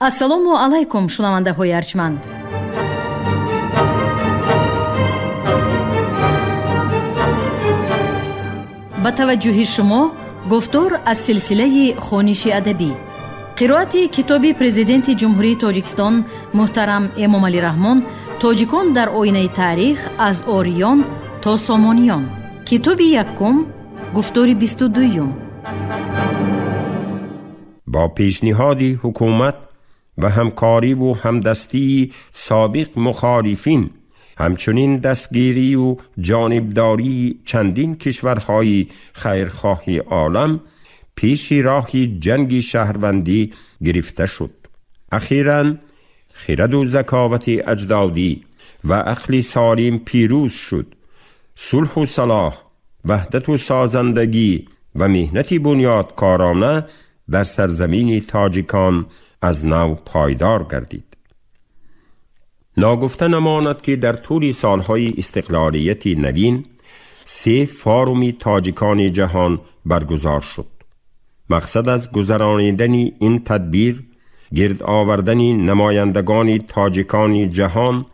ассалому алайкум шунавандаҳои арҷманд. ба таваҷҷӯҳи шумо гуфтор аз силсилаи хониши адабӣ. қироати китоби президенти ҷумҳурии Тоҷикистон муҳтарам Эмомалӣ Раҳмон «Тоҷикон дар оинаи таърих аз ориён то сомониён». китоби якум, гуфтори 22. با پیشنهاد حکومت و همکاری و همدستی سابق مخالفین، همچنین دستگیری و جانبداری چندین کشورهای خیرخواه عالم، پیش راه جنگ شهروندی گرفته شد. اخیراً خرد و ذکاوت اجدادی و عقل سالم پیروز شد. صلح و صلاح، وحدت و سازندگی و مهنت بنیادکارانه در سرزمین تاجیکان از نو پایدار گردید. ناگفته نماند که در طول سالهای استقلالیت نوین 3 فاروم تاجیکان جهان برگزار شد. مقصد از گذرانیدن این تدبیر گرد آوردن نمایندگان تاجیکان جهان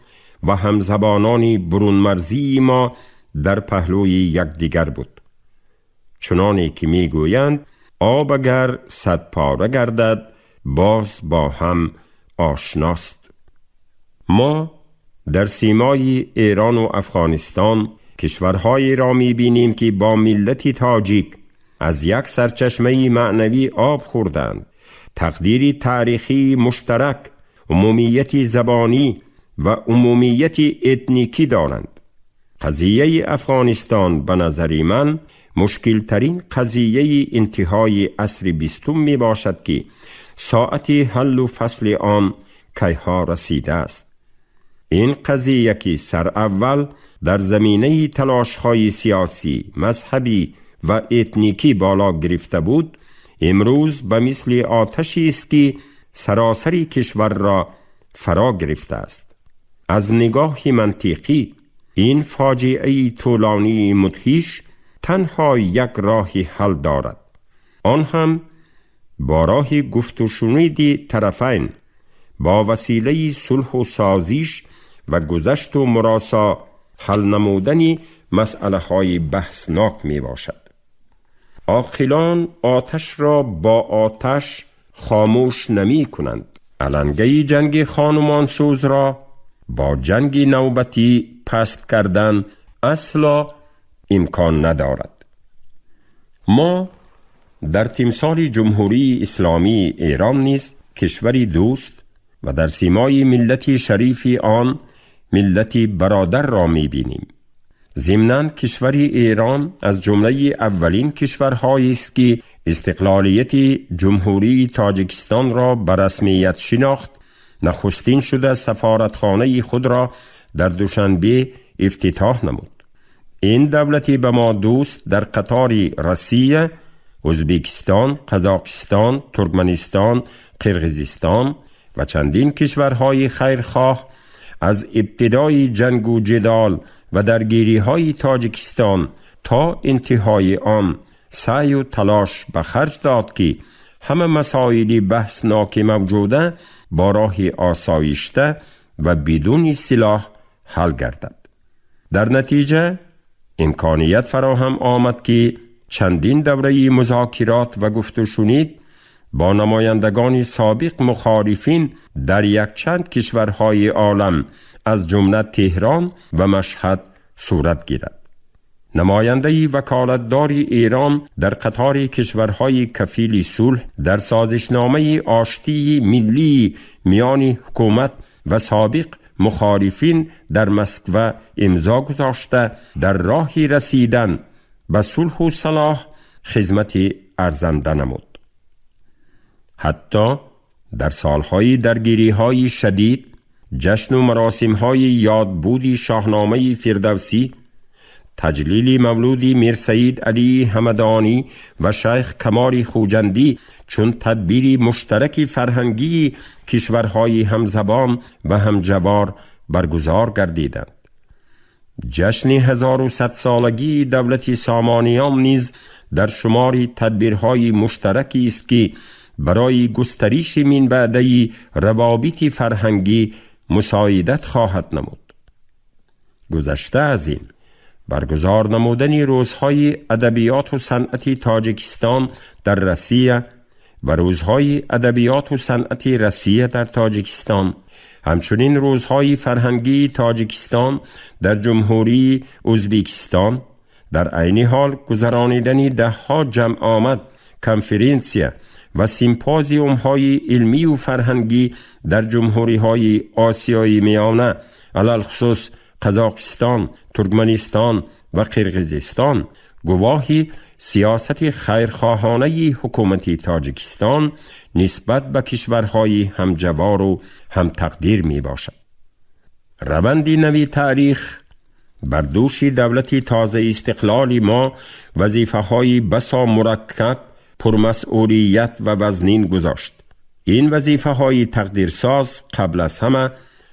و همزبانان برونمرزی ما در پهلوی یکدیگر بود. چنانه که می گویند آب اگر 100 پاره گردد باز با هم آشناست. ما در سیمای ایران و افغانستان کشورهایی را می بینیم که با ملت تاجیک از یک سرچشمه معنوی آب خوردند. تقدیر تاریخی مشترک، عمومیت زبانی و عمومیت اتنیکی دارند. قضیه افغانستان به نظر من مشکل ترین قضیه انتهای عصر 20 می باشد که ساعت حل و فصل آن کیها رسیده است. این قضیه که سر اول در زمینه تلاش‌های سیاسی، مذهبی و اتنیکی بالا گرفته بود، امروز به مثل آتشی است که سراسر کشور را فرا گرفته است. از نگاه منطقی این فاجعه طولانی مدهش تنها یک راه حل دارد، آن هم با راه گفت و شنود طرفین با وسیله صلح و سازش و گذشت و مراسا حل نمودن مسئله های بحثناک می باشد. عاقلان آتش را با آتش خاموش نمی کنند. علنگه جنگ خانمانسوز را با جنگ نوبتی پست کردن اصلا امکان ندارد. ما در تمثال جمهوری اسلامی ایران نیز کشوری دوست و در سیمای ملت شریف آن ملت برادر را می بینیم. ضمناً کشور ایران از جمله اولین کشورهایی است که استقلالیت جمهوری تاجیکستان را به رسمیت شناخت. نخستین شده سفارتخانه خود را در دوشنبه افتتاح نمود. این دولتی به ما دوست در قطار روسیه، ازبکستان، قزاقستان، ترکمنستان، قرقیزستان و چندین کشورهای خیرخواه از ابتدای جنگ و جدال و درگیری های تاجیکستان تا انتهای آن سعی و تلاش به خرج داد که همه مسائل بحثناک موجوده با راه آسایشته و بدون سلاح حل گردد. در نتیجه امکانیت فراهم آمد که چندین دوره مذاکرات و گفت و شنود با نمایندگان سابق مخالفین در یک چند کشورهای عالم از جمله تهران و مشهد صورت گیرد. نماینده وکالتدار ایران در قطار کشورهای کفیل صلح در سازشنامه آشتی ملی میان حکومت و سابق مخالفین در مسکو امضا گذاشته در راه رسیدن به صلح و صلاح خدمت ارزنده نمود. حتی در سالهای درگیری‌های شدید، جشن و مراسم‌های یادبود شاهنامه فردوسی، تجلیل مولود میر سید علی همدانی و شیخ کمال خوجندی چون تدبیر مشترک فرهنگی کشورهای همزبان و همجوار برگزار گردیدند. جشن 1100 سالگی دولت سامانیان نیز در شمار تدبیرهای مشترکی است که برای گستریش من بعده روابط فرهنگی مساعدت خواهد نمود. گذشته از این، برگزار نمودن روزهای ادبیات و صنعت تاجیکستان در روسیه و روزهای ادبیات و صنعت روسیه در تاجیکستان، همچنین روزهای فرهنگی تاجیکستان در جمهوری ازبکستان، در عین حال گذرانیدن دهها جمع آمد، کنفرانسیه و سیمپوزیوم های علمی و فرهنگی در جمهوری های آسیای میانه، علل خصوص قزاقستان، ترکمنستان و قرقیزستان، گواهی سیاست خیرخواهانه حکومت تاجیکستان نسبت به کشورهای همجوار و هم تقدیر می باشد. روند نوی تاریخ بر دوش دولت تازه استقلال ما وظیفه های بسا مرکب، پرمسئولیت و وزنین گذاشت. این وظیفه های تقدیرساز قبل از همه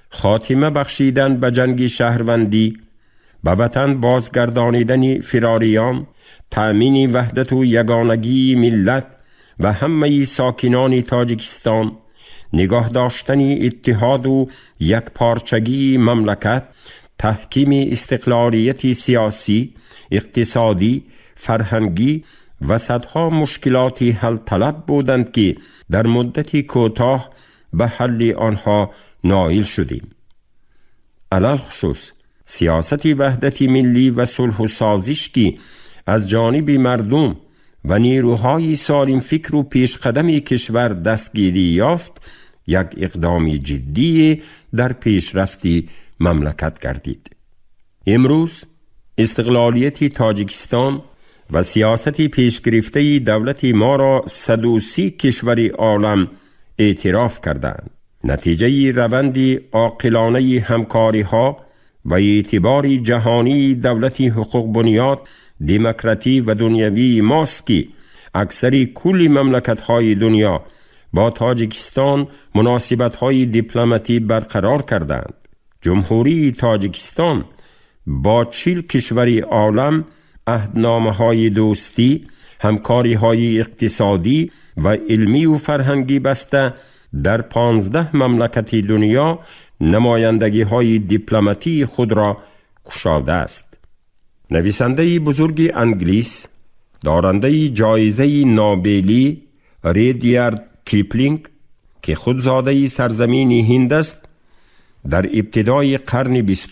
خاتمه بخشیدن به جنگ شهروندی، به وطن بازگردانیدن فراریان، تأمین وحدت و یگانگی ملت و همه ساکنان تاجیکستان، نگاه داشتن اتحاد و یک پارچگی مملکت، تحکیم استقلالیت سیاسی، اقتصادی، فرهنگی و صدها مشکلاتی حل طلب بودند که در مدتی کوتاه به حل آنها نائل شدیم. علل خصوص سیاست وحدت ملی و صلح و سازش که از جانب مردم و نیروهای سالم فکر و پیشقدم کشور دستگیری یافت، یک اقدام جدی در پیشرفت مملکت گردید. امروز استقلالیت تاجیکستان و سیاست پیشگرفته دولت ما را 130 کشور عالم اعتراف کردند. نتیجه روند عاقلانه همکاری ها و اعتبار جهانی دولت حقوق بنیاد، دموکراتی و دنیوی ماست که اکثر کل مملکت های دنیا با تاجیکستان مناسبت های دیپلماتی برقرار کردند. جمهوری تاجیکستان با 40 کشور عالم عهدنامه های دوستی، همکاری های اقتصادی و علمی و فرهنگی بسته در 15 مملکت دنیا نمایندگی های دیپلماتی خود را گشاده است. نویسنده بزرگ انگلیس، دارنده جایزه نوبلی ریدیارد کیپلینگ که خود زاده سرزمین هند است، در ابتدای قرن 20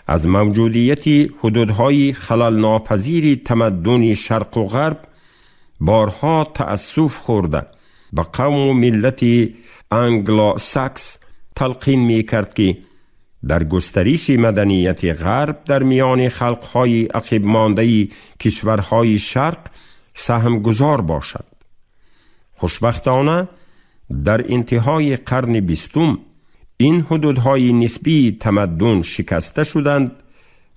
از موجودیت حدودهای خلل ناپذیر تمدن شرق و غرب بارها تأسف خورده به قوم و ملت انگلو ساکس تلقین می کرد که در گستریش مدنیت غرب در میان خلقهای عقب مانده کشورهای شرق سهم گذار باشد. خوشبختانه در انتهای قرن 20 این حدودهای نسبی تمدن شکسته شدند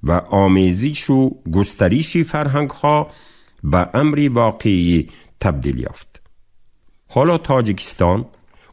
و آمیزش و گستریش فرهنگها به امر واقعی تبدیل یافت. حالا تاجیکستان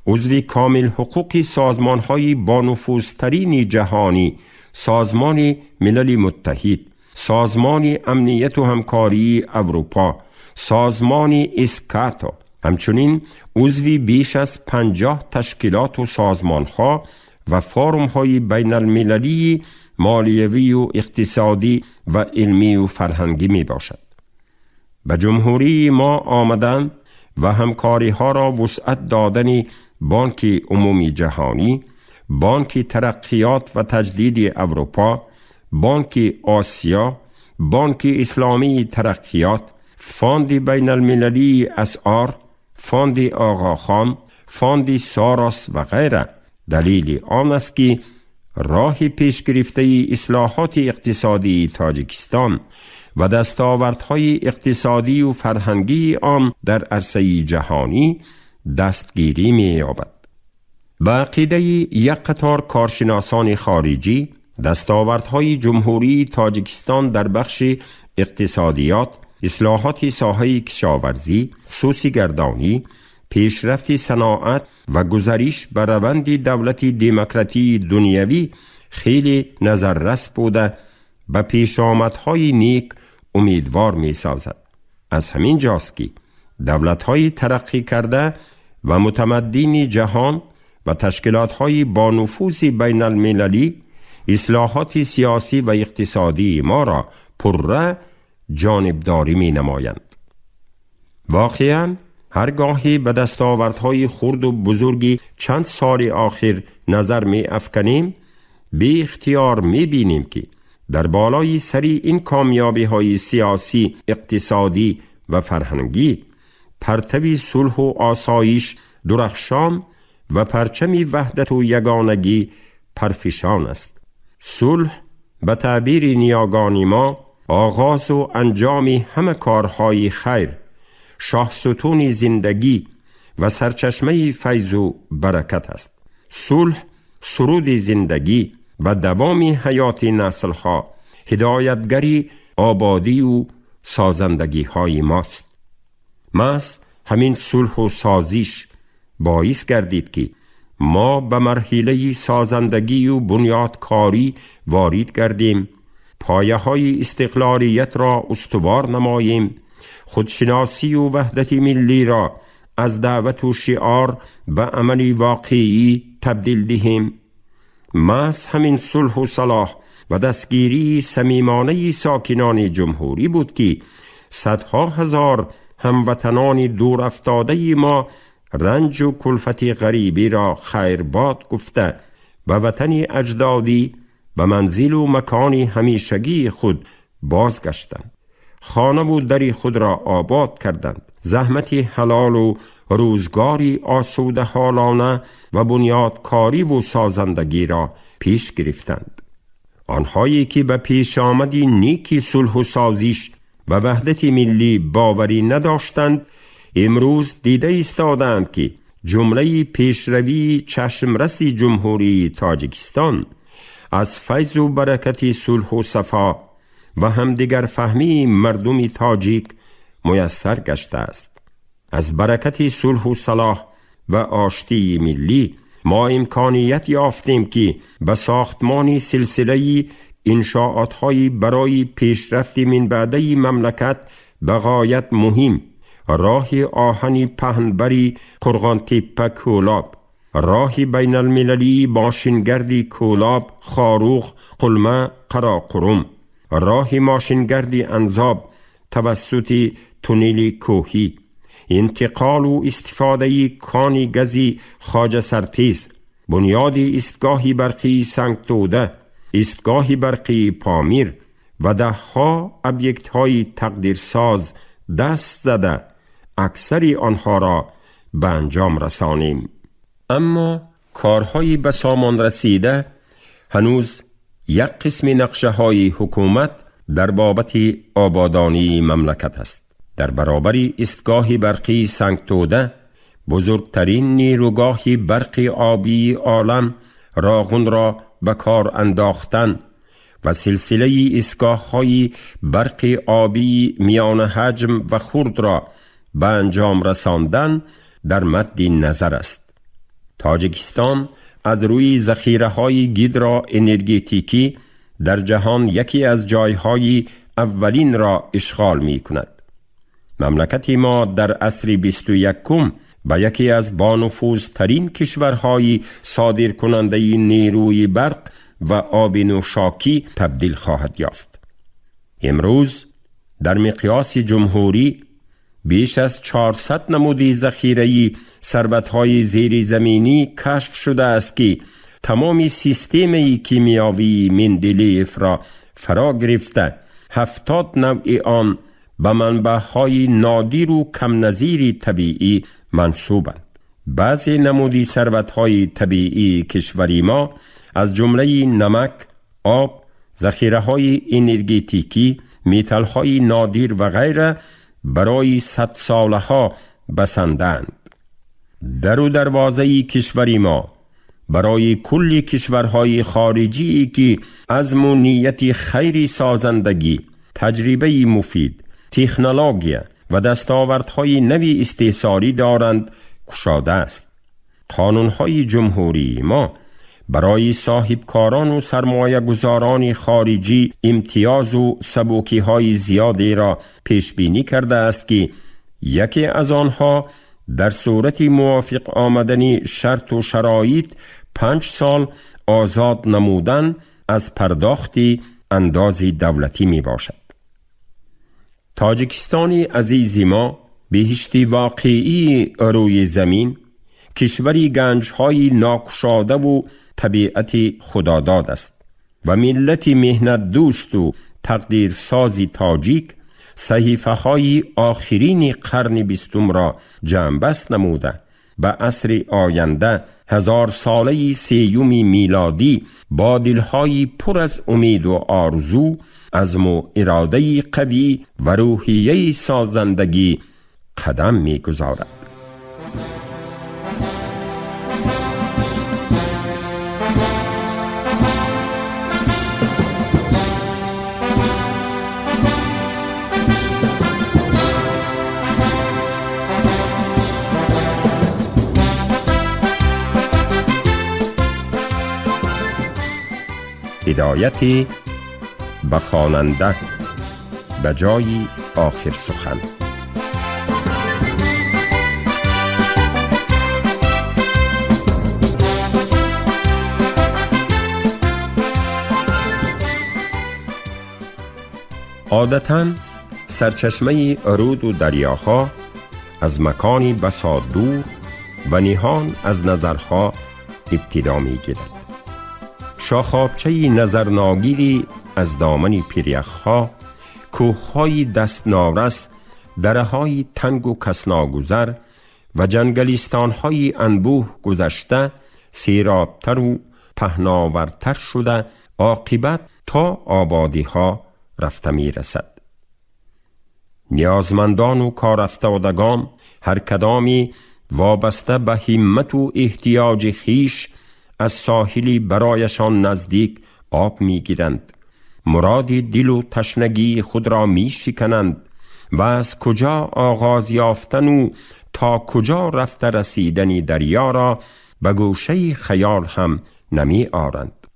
عضو کامل حقوقی سازمان‌های با نفوذترین جهانی، سازمان ملل متحد، سازمان امنیت و همکاری اروپا، سازمان اسکاتا، همچنین عضو بیش از 50 تشکیلات و سازمان‌ها و فورم‌های بین المللی مالیوی و اقتصادی و علمی و فرهنگی می باشد. به جمهوری ما آمدن و همکاری ها را وسعت دادن بانک عمومی جهانی، بانک ترقیات و تجدید اروپا، بانک آسیا، بانک اسلامی ترقیات، فاند بین المللی اسعار، فاند آقاخان، فاند ساراس و غیره دلیل آن است که راه پیشگرفته اصلاحات اقتصادی تاجیکستان و دستاوردهای اقتصادی و فرهنگی آن در عرصه جهانی دستگیری می‌یابد. به عقیده یک قطار کارشناسان خارجی، دستاوردهای جمهوری تاجیکستان در بخش اقتصادیات، اصلاحات ساحه کشاورزی، خصوصی گردانی، پیشرفت صناعت و گذریش به روند دولت دموکراتی دنیوی خیلی نظررس بوده به پیشامدهای نیک امیدوار می سازد. از همین جاست که دولت‌های ترقی کرده و متمدن جهان و تشکیلات‌های با نفوذ بین المللی اصلاحات سیاسی و اقتصادی ما را پرره جانبداری می نمایند. واقعاً هرگاهی به دستاوردهای خرد و بزرگی چند سال آخر نظر می افکنیم، به اختیار می بینیم که در بالای سری این کامیابی های سیاسی، اقتصادی و فرهنگی پرتوی صلح و آسایش درخشان و پرچمی وحدت و یگانگی پرفشان است. صلح به تعبیر نیاگانی ما آغاز و انجام همه کارهای خیر، شاه ستون زندگی و سرچشمه فیض و برکت است. صلح سرود زندگی و دوام حیات نسل‌ها، هدایتگری آبادی و سازندگی های ماست. ماست همین صلح و سازش باعث گردید که ما به مرحله سازندگی و بنیادکاری وارد گردیم، پایه های استقلالیت را استوار نماییم، خودشناسی و وحدت ملی را از دعوت و شعار به عمل واقعی تبدیل دهیم. محض همین صلح و صلاح و دستگیری صمیمانه ساکنان جمهوری بود که صدها هزار هموطنان دور افتاده ما رنج و کلفت غریبی را خیرباد گفته به وطن اجدادی به منزل و مکان همیشگی خود بازگشتند، خانه و دری خود را آباد کردند، زحمت حلال و روزگاری آسوده حالانه و بنیادکاری و سازندگی را پیش گرفتند. آنهایی که به پیش آمدی نیکی صلح و سازش و وحدت ملی باوری نداشتند، امروز دیده ایستادند که جمله پیشروی چشمرس جمهوری تاجیکستان از فیض و برکت صلح و صفا و همدیگر فهمی مردم تاجیک میسر گشته است. از برکت صلح و صلاح و آشتی ملی ما امکانیت یافتیم که به ساختمان سلسله انشاءات‌های برای پیشرفت من بعده مملکت به غایت مهم، راه آهنی پهنبری قرغان تپه کولاب، راه بین المللی ماشینگردی کولاب خاروخ قلمه قراقرم، راه ماشینگردی انزاب توسط تونیل کوهی، انتقال و استفاده کانی گزی خواجه سرتیز، بنیاد ایستگاهی برقی سنگتوده، ایستگاهی برقی پامیر و ده ها ابیکت های تقدیرساز دست زده اکثری آنها را به انجام رسانیم. اما کارهای به سامان رسیده هنوز یک قسم نقشه های حکومت در بابت آبادانی مملکت است. در برابر ایستگاه برقی سنگتوده، بزرگترین نیروگاه برق آبی عالم راغون را به کار انداختن و سلسله ایستگاه‌های برق آبی میان حجم و خرد را به انجام رساندن در مد نظر است. تاجیکستان از روی ذخیره‌های گیدرا انرژتیکی در جهان یکی از جایهای اولین را اشغال می کند. مملکت ما در عصر 21 به یکی از بانفوذترین کشورهای صادر کننده نیروی برق و آب نوشاکی تبدیل خواهد یافت. امروز در مقیاس جمهوری بیش از 400 نمودی ذخیره ثروت‌های زیر زمینی کشف شده است که تمام سیستم کیمیاوی مندلیف را فرا گرفته 70 نوع آن به منبع‌های نادر و کم نظیر طبیعی منسوبند. بعضی نمودی ثروت‌های طبیعی کشوری ما از جمله نمک، آب، ذخیره‌های انرژتیکی، متال‌های نادر و غیره برای 100 سالها بسندند. در و دروازه کشوری ما برای کل کشورهای خارجی که عزم و نیت خیری سازندگی، تجربه مفید، تکنولوژی و دستاوردهای نوی استحصالی دارند گشاده است. قانونهای جمهوری ما برای صاحبکاران و سرمایه گذاران خارجی امتیاز و سبوکی های زیادی را پیش بینی کرده است که یکی از آنها در صورت موافق آمدن شرط و شرایط 5 سال آزاد نمودن از پرداختی اندازی دولتی می باشد. تاجیکستانی عزیزی ما بهشتی واقعی روی زمین، کشوری گنج‌های ناگشاده و طبیعت خداداد است و ملت مهنت دوست و تقدیرسازی تاجیک صحیفه‌های آخرین قرن 20 را جنبست نموده به عصر آینده 1000 ساله 30 میلادی با دل‌های پر از امید و آرزو، عزم و اراده قوی و روحیه سازندگی قدم می‌گذارد. هدایتی به خواننده به جای آخر سخن. عادتاً سرچشمه رود و دریاها از مکانی بسا دور و نهان از نظرها ابتدا می گیرد. شاخابچه نظرناگیری از دامن پیریخها، کوههای دست نارس، دره‌های تنگ و کسناگذر و جنگلیستانهای انبوه گذشته سیرابتر و پهناورتر شده عاقبت تا آبادیها رفته می رسد. نیازمندان و کارافتادگان هر کدامی وابسته به همت و احتیاج خیش از ساحلی برایشان نزدیک آب می گیرند، مراد دل و تشنگی خود را می شکنند و از کجا آغاز یافتن و تا کجا رفته رسیدنی دریا را به گوشه خیال هم نمی آرند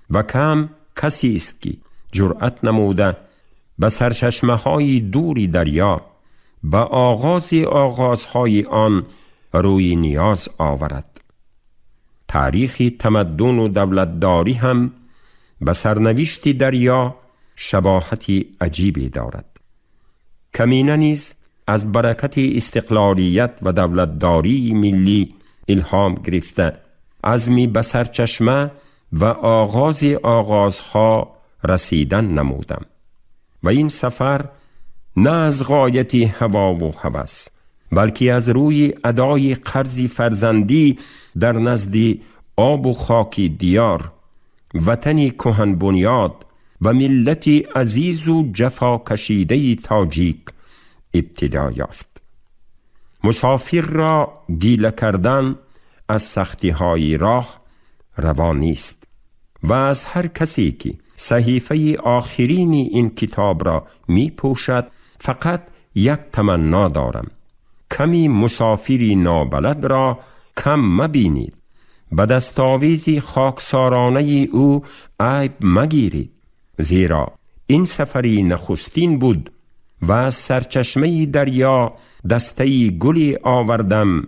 و کم کسی است که جرأت نموده به سرچشمه های دوری دریا به آغازهای آن روی نیاز آورد. تاریخی تمدن و دولتداری هم به سرنوشت دریا شباهتی عجیبی دارد. کمینه نیز از برکت استقلالیت و دولتداری ملی الهام گرفته عزمی به سرچشمه و آغازها رسیدن نمودم و این سفر نه از غایت هوا و هوس بلکه از روی ادای قرضی فرزندی در نزد آب و خاک دیار، وطنی کهن بنیاد و ملتی عزیز و جفا کشیده تاجیک ابتدا یافت. مسافر را گیله کردن از سختی های راه روا نیست و از هر کسی که صحیفه آخرین این کتاب را می پوشد فقط یک تمنا دارم: کمی مسافری نابلد را کم مبینید، به دستاویزی خاکسارانه او عیب مگیرید، زیرا این سفری نخستین بود و از سرچشمه دریا دسته گلی آوردم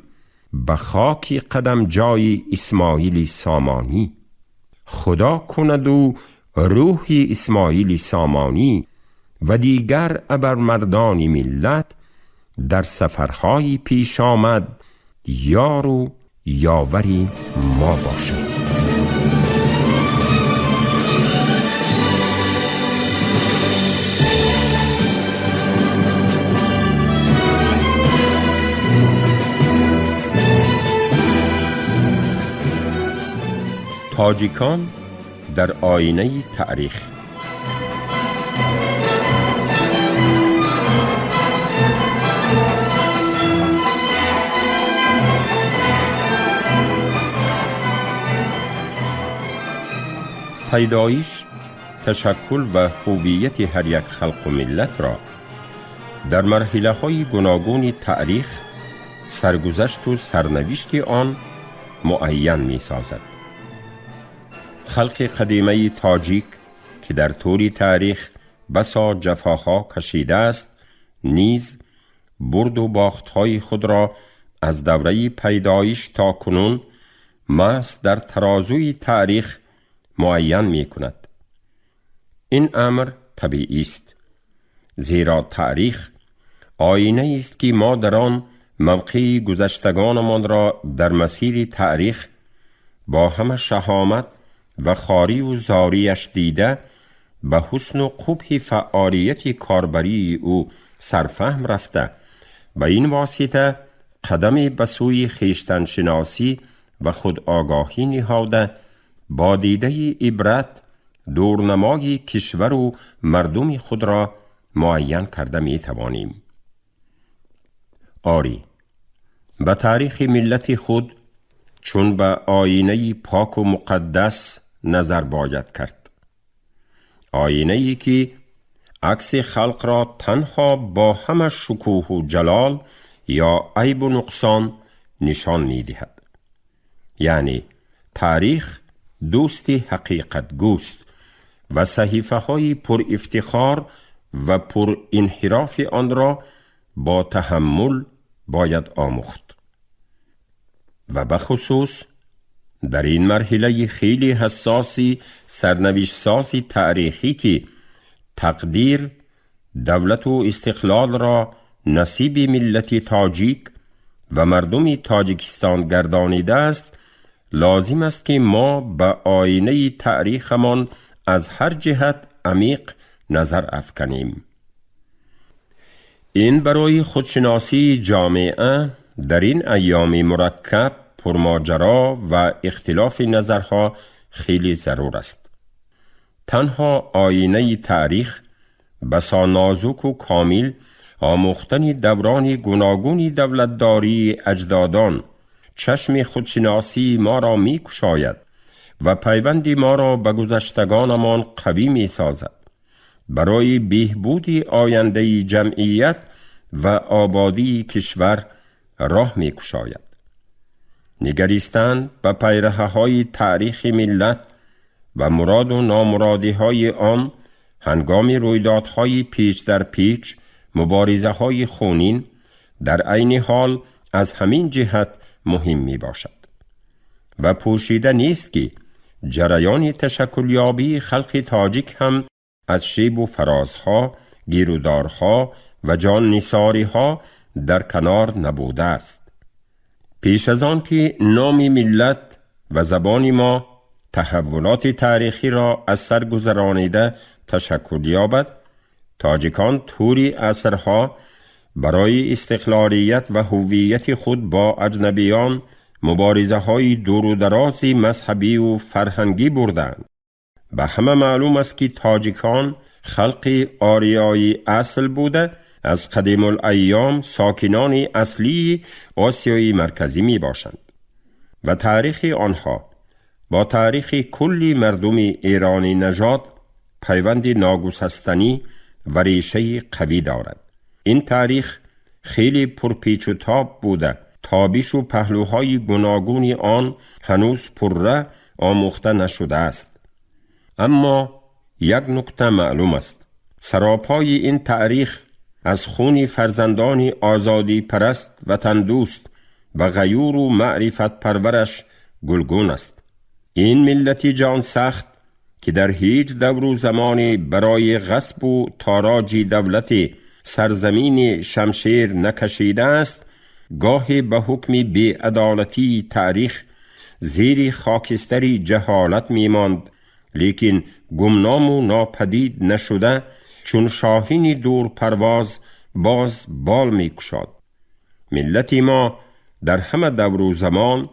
به خاک قدم جای اسماعیل سامانی. خدا کند و روح اسماعیل سامانی و دیگر ابرمردان ملت در سفرهای پیش آمد یار و یاوری ما باشد. تاجیکان در آینه تاریخ. پیدایش، تشکل و هویت هر یک خلق و ملت را در مرحله های گوناگون تاریخ سرگذشت و سرنوشت آن معین می سازد. خلق قدیمه تاجیک که در طول تاریخ بسا جفاها کشیده است نیز برد و باختهای خود را از دوره پیدایش تا کنون محض در ترازوی تاریخ معین می کند. این امر طبیعی است، زیرا تاریخ آینه است که ما در آن موقع گذشتگانمان را در مسیر تاریخ با همه شهامت و خاری و زاریش دیده به حسن و قبح فعالیت کاربری او سرفهم رفته و این واسطه قدم به سوی خویشتن شناسی و خود آگاهی نهاده با دیده عبرت دورنمای کشور و مردم خود را معین کرده می توانیم. آری، به تاریخ ملت خود چون به آینه پاک و مقدس نظر باید کرد، آینه‌ای که عکس خلق را تنها با همه شکوه و جلال یا عیب و نقصان نشان می دهد. یعنی تاریخ دوست حقیقت گوست و صحیفه های پر افتخار و پر انحراف آن را با تحمل باید آموخت. و بخصوص در این مرحله خیلی حساسی سرنوشت سازی تاریخی که تقدیر دولت و استقلال را نصیب ملت تاجیک و مردم تاجیکستان گردانیده است، لازم است که ما به آینه تاریخمان از هر جهت عمیق نظر افکنیم. این برای خودشناسی جامعه در این ایام مرکب پرماجرا و اختلاف نظرها خیلی ضرور است. تنها آینه تاریخ بسا نازک و کامل آموختن دوران گوناگون دولتداری اجدادان چشم خودشناسی ما را می کشاید و پیوند ما را به گذشتگانمان قوی می سازد. برای بهبود آینده جمعیت و آبادی کشور راه می کشاید. نگریستن به پیرههای تاریخ ملت و مراد و نامرادی های آن هنگام رویدادهای پیچ در پیچ، مبارزه های خونین، در عین حال از همین جهت مهم می باشد و پوشیده نیست که جریان تشکلیابی خلق تاجیک هم از شیب و فرازها، گیرودارها و جان نثاری ها در کنار نبوده است. پیش از آن که نام ملت و زبان ما تحولات تاریخی را از سر گذرانیده تشکل یابد، تاجیکان طوری عصرها برای استقلالیت و هویت خود با اجنبیان مبارزه های دور و درازی مذهبی و فرهنگی بردند. به همه معلوم است که تاجیکان خلق آریایی اصل بوده، از قدیم الایام ساکنان اصلی آسیای مرکزی می باشند و تاریخ آنها با تاریخ کلی مردم ایرانی نژاد پیوند ناگسستنی و ریشه قوی دارد. این تاریخ خیلی پرپیچ و تاب بوده، تابیش و پهلوهای گوناگون آن هنوز پرره آموخته نشده است. اما یک نکته معلوم است، سراپای این تاریخ از خون فرزندان آزادی پرست وطن دوست و غیور و معرفت پرورش گلگون است. این ملتی جان سخت که در هیچ دور و زمانی برای غصب و تاراج دولت سرزمین شمشیر نکشیده است، گاهی به حکم بی‌عدالتی تاریخ زیر خاکستری جهالت میماند، لیکن گمنام و ناپدید نشده چون شاهین دور پرواز باز بال می کشاد. ملتی ما در همه دور و زمان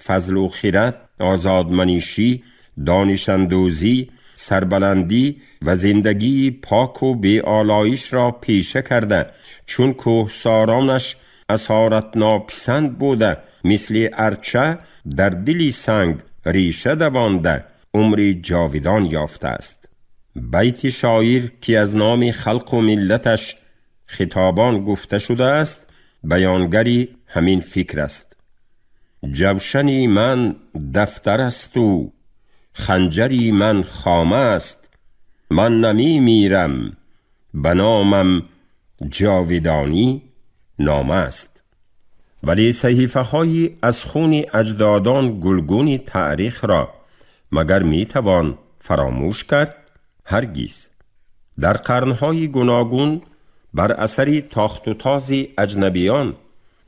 فضل و خیرت، آزادمنشی، دانشندوزی، سربلندی و زندگی پاک و بی آلایش را پیشه کرده، چون کوهسارانش اسارت ناپسند بوده، مثل ارچه در دلی سنگ ریشه دوانده، عمری جاودان یافته است. بیت شاعر که از نام خلق و ملتش خطابان گفته شده است، بیانگری همین فکر است. جوشنی من دفتر است و خنجری من خامه است، من نمی میرم به نامم جاودانی، نامه است. ولی صحیفه های از خون اجدادان گلگون تاریخ را مگر می توان فراموش کرد؟ هرگز. در قرنهای گوناگون بر اثر تاخت و تاز اجنبیان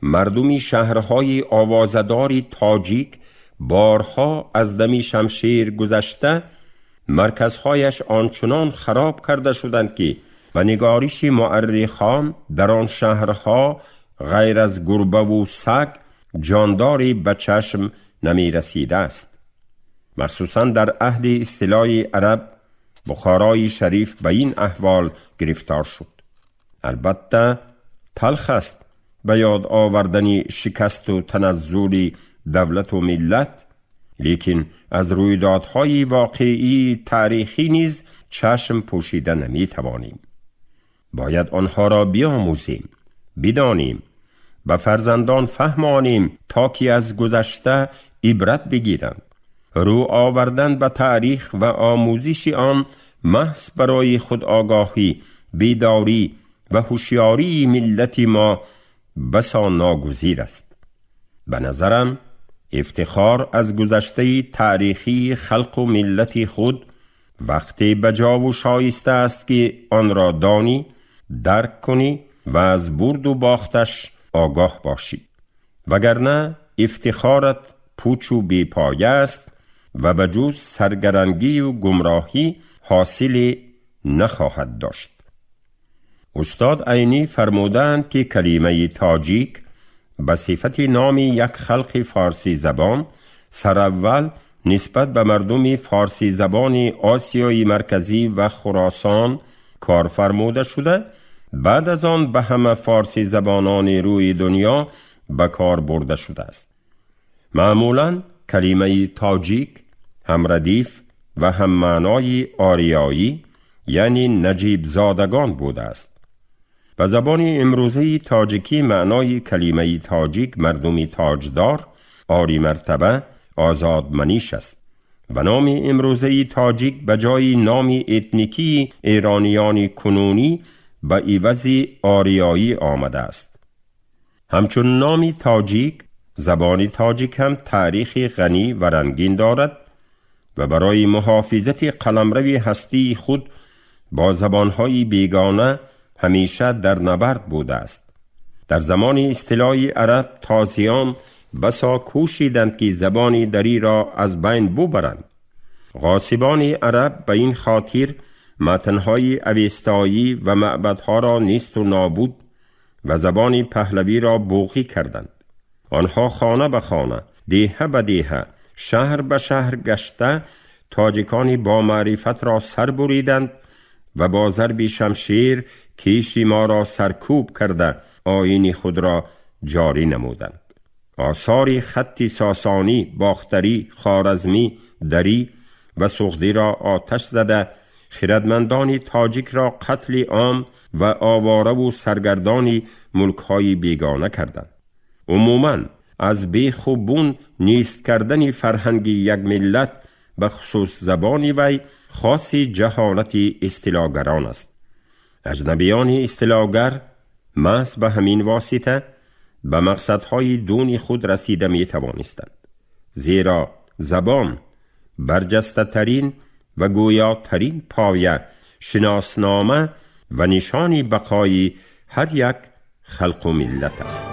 مردمی شهرهای آوازداری تاجیک بارها از دم شمشیر گذشته مرکزهایش آنچنان خراب کرده شدند که و نگارش مورخان در آن شهرها غیر از گربه و سگ جانداری به چشم نمی رسیده است. مخصوصا در عهد استیلای عرب بخارای شریف به این احوال گرفتار شد. البته تلخ است به یاد آوردن شکست و تنزل دولت و ملت، لیکن از رویدادهای واقعی تاریخی نیز چشم پوشیده نمی توانیم. باید آنها را بیاموزیم، بدانیم، به فرزندان فهمانیم تا که از گذشته عبرت بگیرند. رو آوردن به تاریخ و آموزش آن محض برای خود آگاهی، بیداری و هوشیاری ملت ما بسا ناگزیر است. به نظرم افتخار از گذشته تاریخی خلق و ملت خود وقتی بجا و شایسته است که آن را دانی، درک کنی و از برد و باختش آگاه باشی. وگرنه افتخارت پوچ و بی پایه است و بجز سرگرنگی و گمراهی حاصل نخواهد داشت. استاد عینی فرمودند که کلمه تاجیک به صفت نام یک خلق فارسی زبان سراول نسبت به مردم فارسی زبان آسیای مرکزی و خراسان کار فرموده شده، بعد از آن به همه فارسی زبانان روی دنیا به کار برده شده است. معمولاً کلمه تاجیک هم ردیف و هم معنای آریایی یعنی نجیب زادگان بوده است. به زبان امروزی تاجیکی معنای کلمه تاجیک مردمی تاجدار، عالی مرتبه، آزادمنیش است و نام امروزی تاجیک به جای نام اتنیکی ایرانیان کنونی به عوض آریایی آمده است. همچون نام تاجیک، زبان تاجیک هم تاریخ غنی و رنگین دارد و برای محافظت قلمرو هستی خود با زبانهای بیگانه همیشه در نبرد بوده است. در زمان استیلای عرب تازیان بسا کوشیدند که زبان دری را از بین ببرند. غاصبان عرب به این خاطر متنهای اوستایی و معبدها را نیست و نابود و زبان پهلوی را بوقی کردند. آنها خانه به خانه، دیه به دیه، شهر به شهر گشته تاجیکانی با معرفت را سر بریدند و با ضرب شمشیر کیشی ما را سرکوب کرده آیین خود را جاری نمودند. آثار خط ساسانی، باختری، خوارزمی، دری و سغدی را آتش زده خردمندان تاجیک را قتل عام و آواره و سرگردان ملک‌های بیگانه کردند. عموماً از بیخ و بون نیست کردن فرهنگ یک ملت به خصوص زبانی وی خاصی جهالت اصطلاحگران است. اجنبیان اصطلاحگر محض به همین واسطه به مقصدهای دون خود رسیده می توانستند، زیرا زبان برجسته ترین و گویا ترین پایه، شناسنامه و نشانی بقای هر یک خلق و ملت است.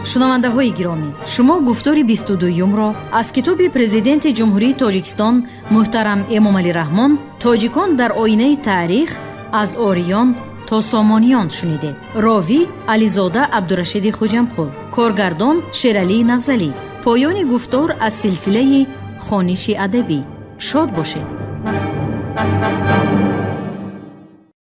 شنونده های گرامی، شما گفتار 22 را از کتاب پرزیدنت جمهوری تاجیکستان محترم امامعلی رحمان تاجیکان در آینه تاریخ از آریان تا سامانیان شنیدید. راوی علیزاده عبدالرشید خوجمخول، کارگردان شیرعلی نفضلی. پایان گفتار از سلسله خوانش ادبی. شاد باشید.